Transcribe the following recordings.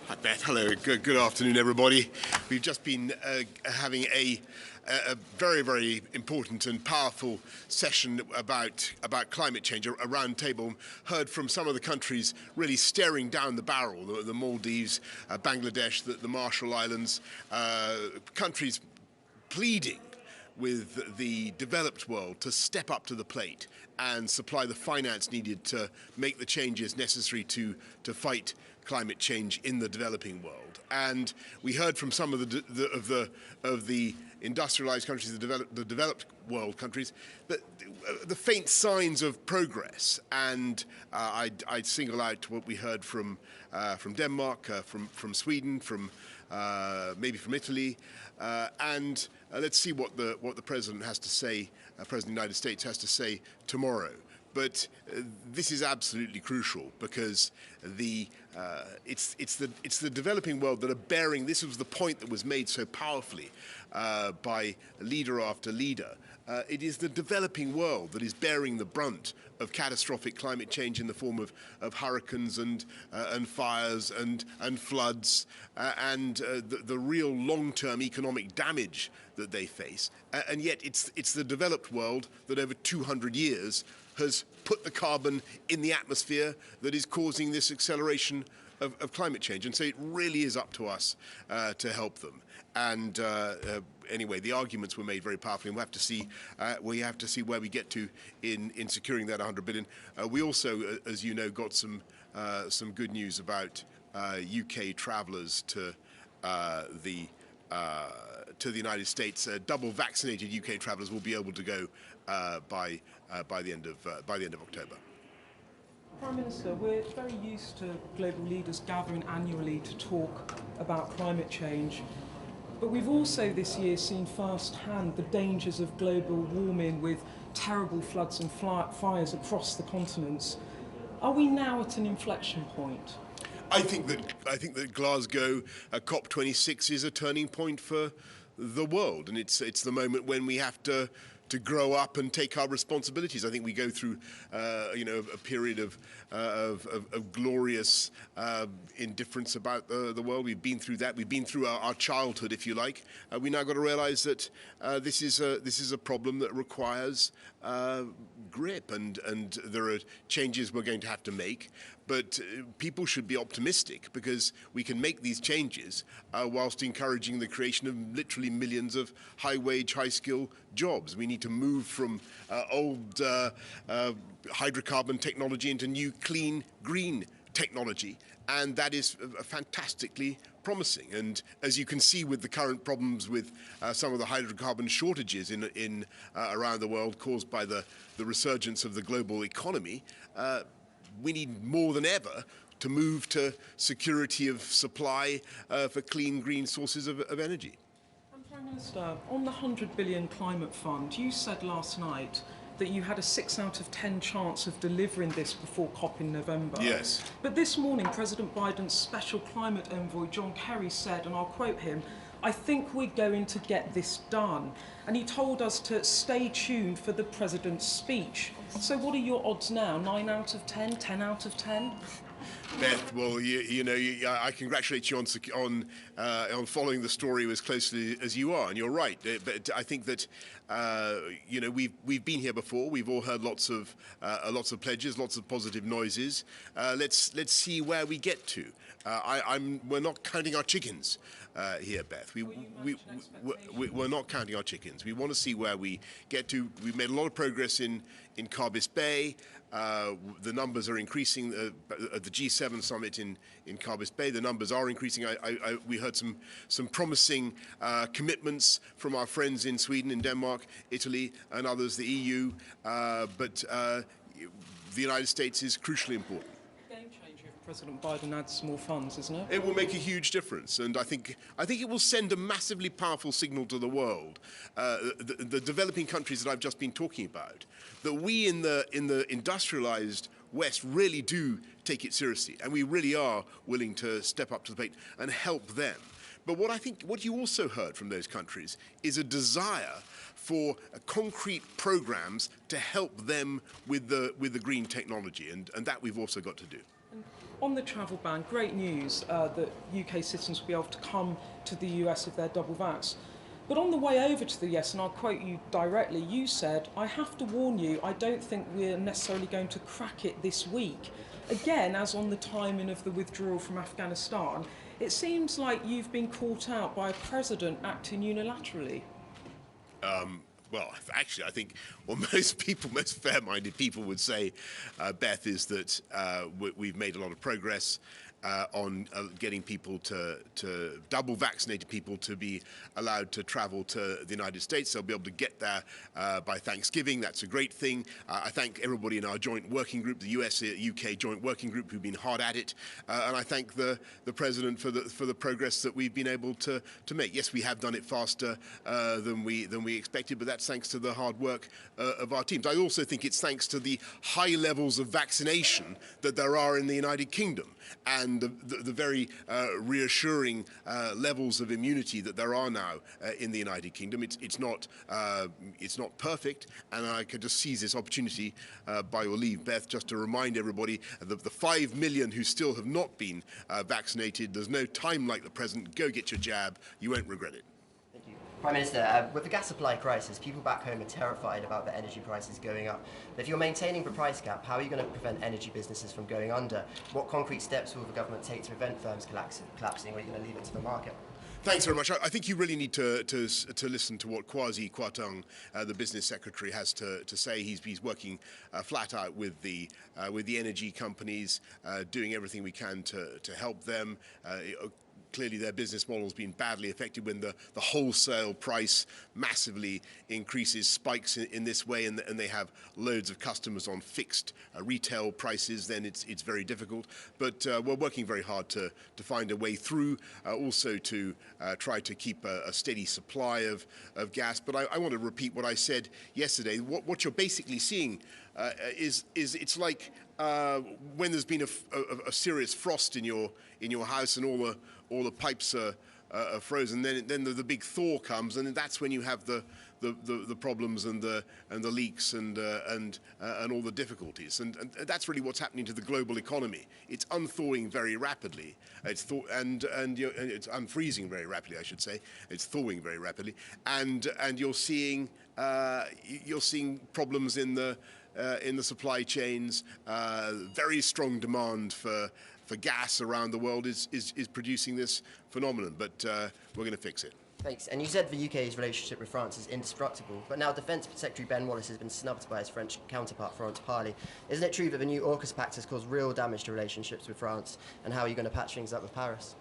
Hi, Beth. Hello. Good afternoon, everybody. We've just been having a very, very important and powerful session about climate change, a roundtable. Heard from some of the countries really staring down the barrel, the Maldives, Bangladesh, the Marshall Islands, countries pleading with the developed world to step up to the plate and supply the finance needed to make the changes necessary to fight climate change in the developing world. And we heard from some of the industrialized countries, the developed world countries, that the faint signs of progress. And I'd single out what we heard from Denmark, from Sweden, from maybe from Italy, and let's see what the president has to say, President of the United States has to say tomorrow. But this is absolutely crucial because it's the developing world that are bearing. This was the point that was made so powerfully by leader after leader. It is the developing world that is bearing the brunt of catastrophic climate change in the form of hurricanes and fires and floods and the real long-term economic damage that they face. And yet it's the developed world that over 200 years has put the carbon in the atmosphere that is causing this acceleration of climate change. And so it really is up to us to help them. And anyway, the arguments were made very powerfully, and we have to see where we get to in securing that 100 billion. We also, as you know, got some good news about UK travellers to the United States. Double vaccinated UK travellers will be able to go by the end of October. Prime Minister, we're very used to global leaders gathering annually to talk about climate change, but we've also this year seen firsthand the dangers of global warming with terrible floods and fires across the continents. Are we now at an inflection point? I think that Glasgow COP26 is a turning point for the world, and it's the moment when we have to grow up and take our responsibilities. I think we go through, a period of glorious indifference about the world. We've been through that. We've been through our childhood, if you like. We now got to realise that this is a problem that requires grip, and there are changes we're going to have to make. But people should be optimistic because we can make these changes whilst encouraging the creation of literally millions of high-wage, high-skill jobs. We need to move from old hydrocarbon technology into new, clean, green technology, and that is fantastically promising. And as you can see with the current problems with some of the hydrocarbon shortages in around the world caused by the resurgence of the global economy, we need more than ever to move to security of supply for clean, green sources of energy. Prime Minister, on the 100 billion climate fund, you said last night that you had a 6 out of 10 chance of delivering this before COP in November. Yes. But this morning, President Biden's special climate envoy, John Kerry, said, and I'll quote him, "I think we're going to get this done." And he told us to stay tuned for the President's speech. So what are your odds now? 9 out of 10? 10 out of 10? Beth, well, I congratulate you on following the story as closely as you are, and you're right. But I think that we've been here before. We've all heard lots of pledges, lots of positive noises. Let's see where we get to. We're not counting our chickens here, Beth. We're not counting our chickens. We want to see where we get to. We've made a lot of progress in Carbis Bay. The numbers are increasing at the G7 summit in Carbis Bay. The numbers are increasing. We heard some promising commitments from our friends in Sweden, in Denmark, Italy, and others, the EU. But the United States is crucially important. Game changer if President Biden adds more funds, isn't it? It will make a huge difference, and I think it will send a massively powerful signal to the world, the developing countries that I've just been talking about, that we in the industrialized West really do take it seriously, and we really are willing to step up to the plate and help them. But what you also heard from those countries is a desire for concrete programs to help them with the green technology, and that we've also got to do. On the travel ban, great news that UK citizens will be able to come to the US if they're double vaxxed. But on the way over to the US, and I'll quote you directly, you said, "I have to warn you, I don't think we're necessarily going to crack it this week." Again, as on the timing of the withdrawal from Afghanistan, it seems like you've been caught out by a president acting unilaterally. Well, actually, I think what most fair-minded people would say, Beth, is that we've made a lot of progress. on getting people to double vaccinated people to be allowed to travel to the United States. They'll be able to get there by Thanksgiving. That's a great thing. I thank everybody in our joint working group, the US-UK joint working group, who've been hard at it. And I thank the President for the progress that we've been able to make. Yes, we have done it faster than we expected, but that's thanks to the hard work of our teams. I also think it's thanks to the high levels of vaccination that there are in the United Kingdom and the very reassuring levels of immunity that there are now in the United Kingdom. It's not perfect, and I could just seize this opportunity, by your leave, Beth, just to remind everybody that the 5 million who still have not been vaccinated, there's no time like the present. Go get your jab. You won't regret it. Thank you. Prime Minister, with the gas supply crisis, people back home are terrified about the energy prices going up. But if you're maintaining the price cap, how are you going to prevent energy businesses from going under? What concrete steps will the government take to prevent firms collapsing, or are you going to leave it to the market? Thanks very much. I think you really need to listen to what Kwasi Kwarteng, the business secretary, has to say. He's working flat out with the energy companies, doing everything we can to help them. Clearly their business model has been badly affected when the wholesale price massively increases, spikes in this way, and they have loads of customers on fixed retail prices. Then it's very difficult. But we're working very hard to find a way through, also to try to keep a steady supply of gas. But I want to repeat what I said yesterday. What you're basically seeing is it's like when there's been a serious frost in your house and all the pipes are frozen. Then the big thaw comes, and that's when you have the problems and the leaks and all the difficulties. And that's really what's happening to the global economy. It's unthawing very rapidly. It's unfreezing very rapidly, I should say. It's thawing very rapidly, and you're seeing problems in the supply chains. Very strong demand for gas around the world is producing this phenomenon, but we're going to fix it. Thanks. And you said the UK's relationship with France is indestructible, but now Defence Secretary Ben Wallace has been snubbed by his French counterpart, Florence Parly. Isn't it true that the new AUKUS pact has caused real damage to relationships with France, and how are you going to patch things up with Paris?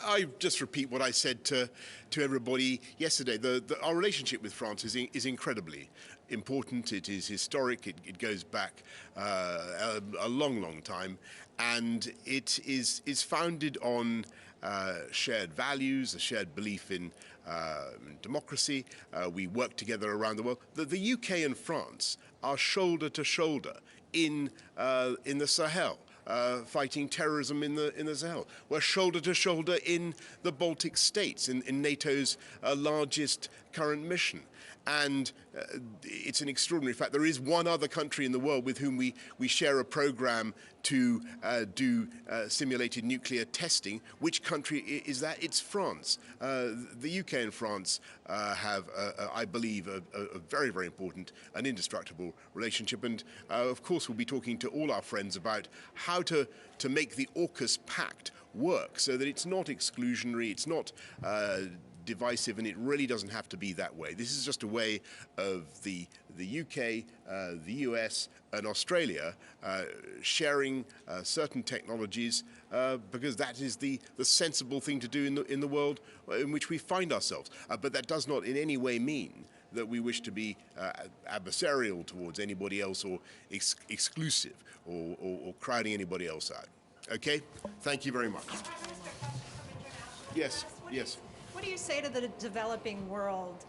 I just repeat what I said to everybody yesterday. Our relationship with France is incredibly important. It is historic. It goes back a long time, and it is founded on shared values, a shared belief in democracy. We work together around the world. The UK and France are shoulder to shoulder in the Sahel. Fighting terrorism in the Sahel. We're shoulder to shoulder in the Baltic states, in NATO's largest current mission. And it's an extraordinary fact. There is one other country in the world with whom we share a program to do simulated nuclear testing. Which country is that? It's France. The UK and France have, I believe, a very, very important and indestructible relationship. And of course, we'll be talking to all our friends about how to make the AUKUS pact work so that it's not exclusionary, it's not divisive, and it really doesn't have to be that way. This is just a way of the UK, the US, and Australia sharing certain technologies because that is the sensible thing to do in the world in which we find ourselves. But that does not in any way mean that we wish to be adversarial towards anybody else or exclusive or crowding anybody else out. Okay? Thank you very much. Yes, yes. What do you say to the developing world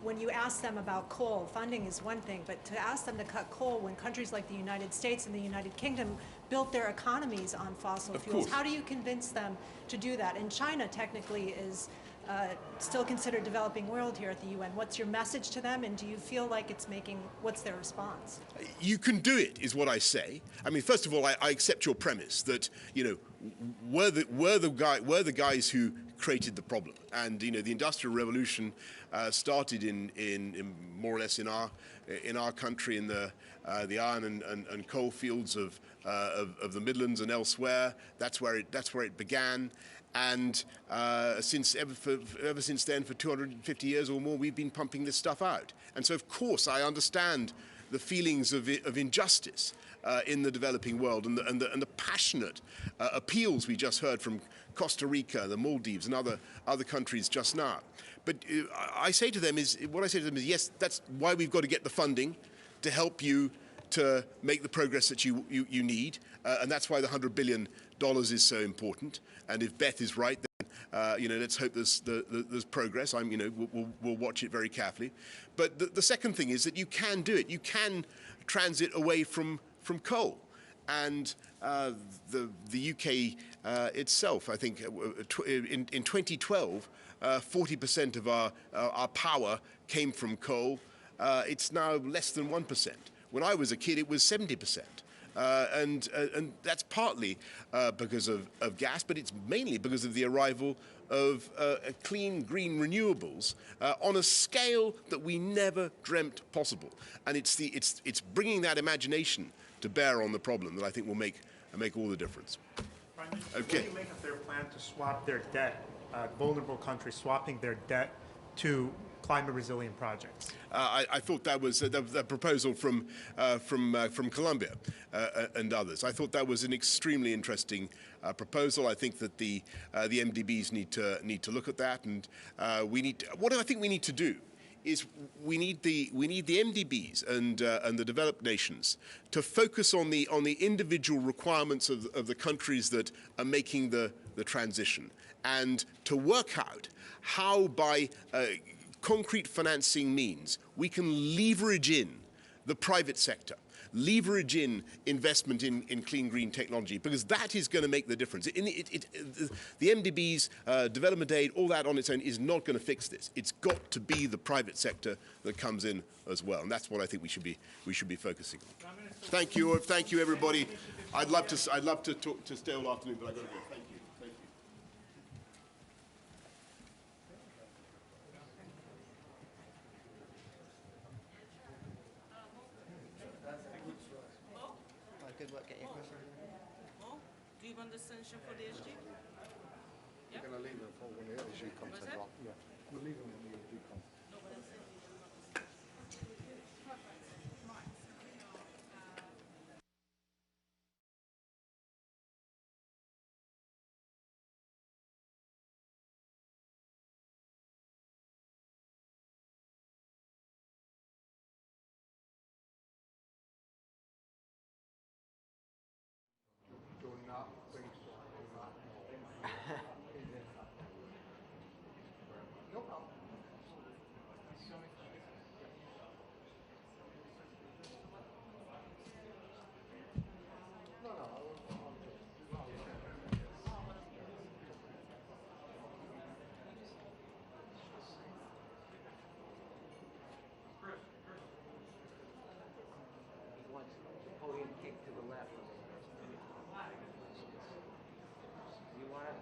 when you ask them about coal? Funding is one thing, but to ask them to cut coal when countries like the United States and the United Kingdom built their economies on fossil fuels, how do you convince them to do that? And China technically is still considered developing world here at the UN. What's your message to them, and do you feel like it's what's their response? You can do it, is what I say. I mean, first of all, I accept your premise that, you know, we're the guys who created the problem, and you know, the Industrial Revolution started in more or less in our country, in the iron and coal fields of the Midlands and elsewhere. That's where it began. And ever since then, for 250 years or more, we've been pumping this stuff out. And so, of course, I understand the feelings of injustice in the developing world and the passionate appeals we just heard from Costa Rica, the Maldives, and other countries just now. But what I say to them is, yes, that's why we've got to get the funding to help you to make the progress that you need, and that's why the $100 billion is so important. And if Beth is right, then let's hope there's progress. We'll watch it very carefully. But the second thing is that you can do it. You can transit away from coal. And the UK itself, I think, in 2012, 40% of our power came from coal. It's now less than 1%. When I was a kid, it was 70%. And that's partly because of gas, but it's mainly because of the arrival of clean, green renewables on a scale that we never dreamt possible. And it's bringing that imagination to bear on the problem that I think will make all the difference. Prime Minister, Okay. what do you make of their plan to swap their debt, vulnerable countries swapping their debt to climate resilient projects? I thought that was the proposal from Colombia and others. I thought that was an extremely interesting proposal. I think that the MDBs need to look at that, and what I think we need to do is we need the MDBs and the developed nations to focus on the individual requirements of the countries that are making the transition, and to work out how by concrete financing means we can leverage in the private sector, leverage in investment in clean green technology, because that is going to make the difference. The MDBs, development aid, all that on its own is not going to fix this. It's got to be the private sector that comes in as well, and that's what I think we should be focusing on. Thank you, everybody. I'd love to talk to stay all afternoon, but I've got to go. Thank you. Good work getting across. Oh, do you want the sanction for the SG? We're going to leave them for when the LG comes Was and it? drop. Yeah, we'll leave them when the LG comes. No, but I said you will not. Do not think so. Do not. No problem. Podium kick to the left. You want it?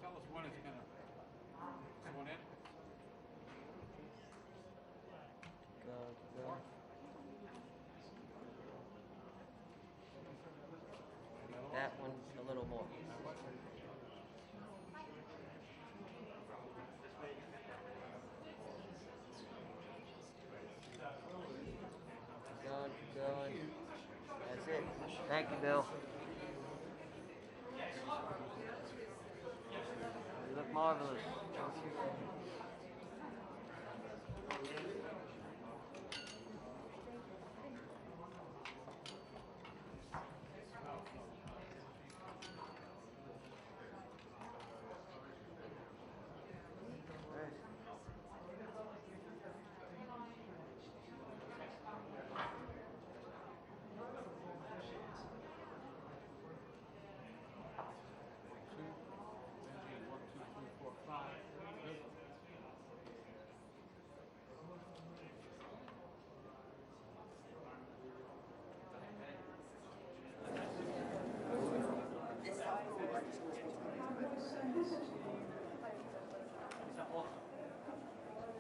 Tell us when it's gonna. One in? Go. That one a little more. Keep going. That's it. Thank you, Bill. You look marvelous. One, two, three, four, five.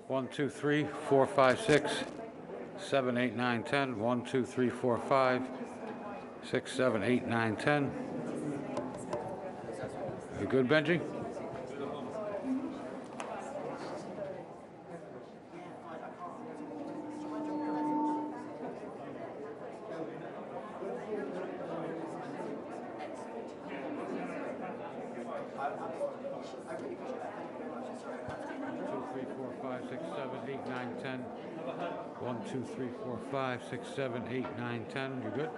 1, 2, 3, 4, 5, 6, 7, 8, 9, 10. 1, 2, 3, 4, 5, 6, 7, 8, 9, 10. You good, Benji? Two, three, four, five, six, seven, eight, nine, 10. 1, 2, 3, 4, 5, 6, 7, 8, 9, 10. You good?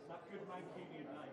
That good Mancunian name.